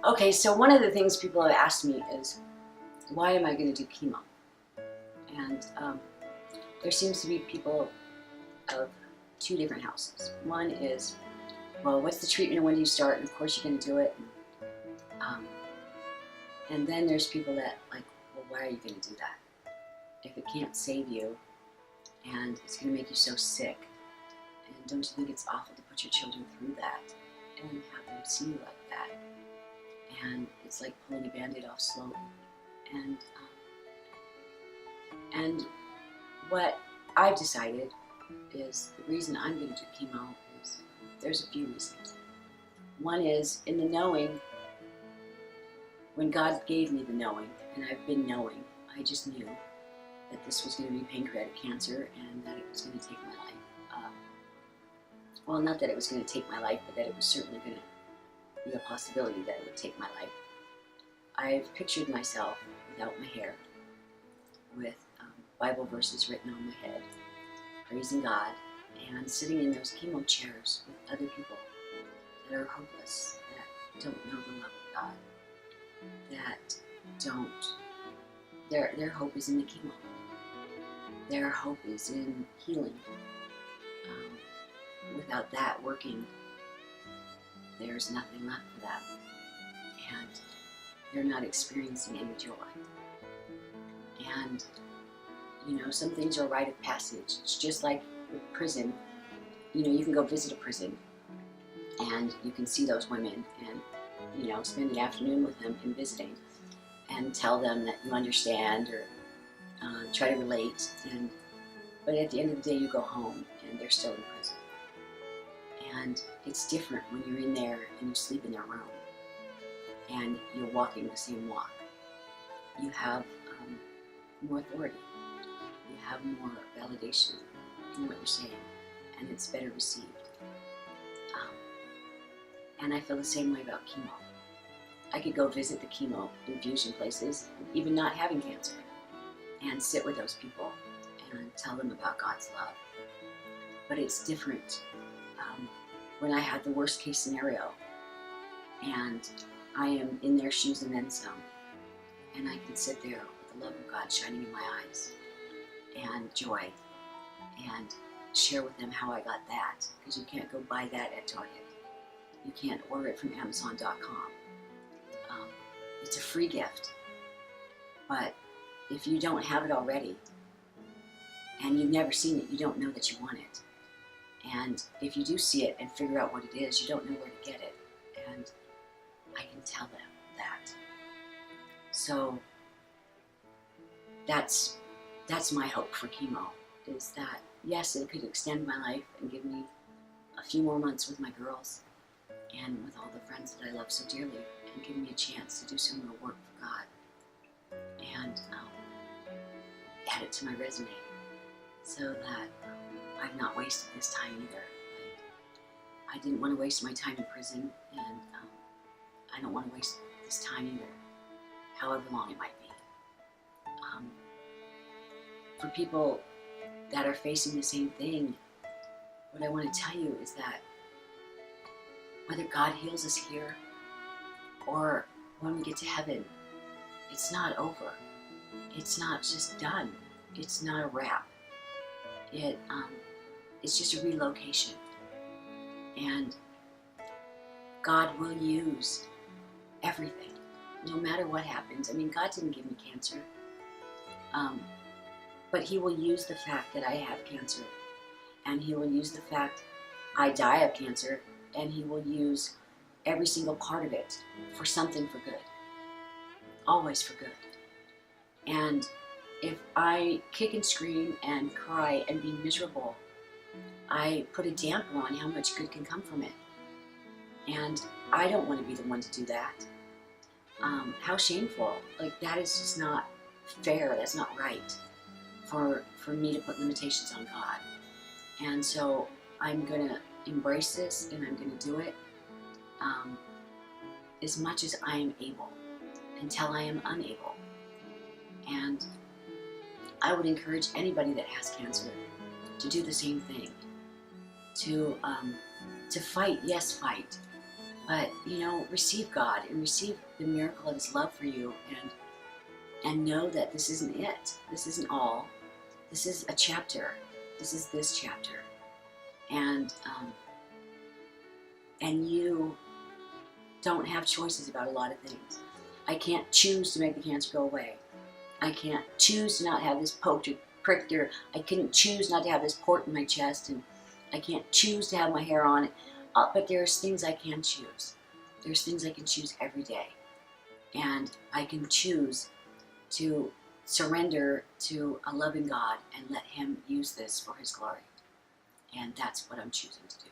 Okay, so one of the things people have asked me is, why am I going to do chemo? And there seems to be people of two different houses. One is, well, what's the treatment and when do you start? And of course you're going to do it. And then there's people that like, well, why are you going to do that? If it can't save you and it's going to make you so sick, and don't you think it's awful to put your children through that and have them see you like that? And it's like pulling a Band-Aid off slowly. And what I've decided is the reason I'm going to do chemo is there's a few reasons. One is in the knowing, when God gave me the knowing, and I've been knowing, I just knew that this was going to be pancreatic cancer and that it was going to take my life. Well, not that it was going to take my life, but that it was certainly going to be a possibility that it would take my life. I've pictured myself without my hair, with Bible verses written on my head, praising God, and sitting in those chemo chairs with other people that are hopeless, that don't know the love of God, that don't, their hope is in the chemo. Their hope is in healing. Without that working, there's nothing left for them. And they're not experiencing any joy. And, you know, some things are a rite of passage. It's just like with prison. You know, you can go visit a prison and you can see those women and, you know, spend an afternoon with them and visiting and tell them that you understand or try to relate. But at the end of the day, you go home and they're still in prison. And it's different when you're in there and you sleep in their room and you're walking the same walk. You have more authority. You have more validation in what you're saying, and it's better received. And I feel the same way about chemo. I could go visit the chemo infusion places, even not having cancer, and sit with those people and tell them about God's love. But it's different when I had the worst case scenario and I am in their shoes and then some, and I can sit there with the love of God shining in my eyes and joy and share with them how I got that, because you can't go buy that at Target. You can't order it from Amazon.com. It's a free gift, but if you don't have it already and you've never seen it, you don't know that you want it. And if you do see it and figure out what it is, you don't know where to get it. And I can tell them that. So that's my hope for chemo, is that, yes, it could extend my life and give me a few more months with my girls and with all the friends that I love so dearly, and give me a chance to do some more work for God and add it to my resume so that I've not wasted this time either. I didn't want to waste my time in prison, and I don't want to waste this time either, however long it might be. For people that are facing the same thing, what I want to tell you is that whether God heals us here or when we get to heaven, it's not over. It's not just done. It's not a wrap. It's just a relocation. And God will use everything, no matter what happens. I mean, God didn't give me cancer. But He will use the fact that I have cancer, and He will use the fact I die of cancer, and He will use every single part of it for something for good. Always for good. And if I kick and scream and cry and be miserable, I put a damper on how much good can come from it. And I don't want to be the one to do that. How shameful. Like, that is just not fair. That's not right for me to put limitations on God. And so I'm going to embrace this, and I'm going to do it as much as I am able, until I am unable. And I would encourage anybody that has cancer to do the same thing. To fight, yes, fight, But, receive God and receive the miracle of his love for you, and know that this isn't it. This isn't all. This is a chapter. This is this chapter. And you don't have choices about a lot of things. I can't choose to make the cancer go away. I can't choose to not have this poked or pricked, or I couldn't choose not to have this port in my chest, and I can't choose to have my hair on it. But there's things I can choose. There's things I can choose every day. And I can choose to surrender to a loving God and let him use this for his glory. And that's what I'm choosing to do.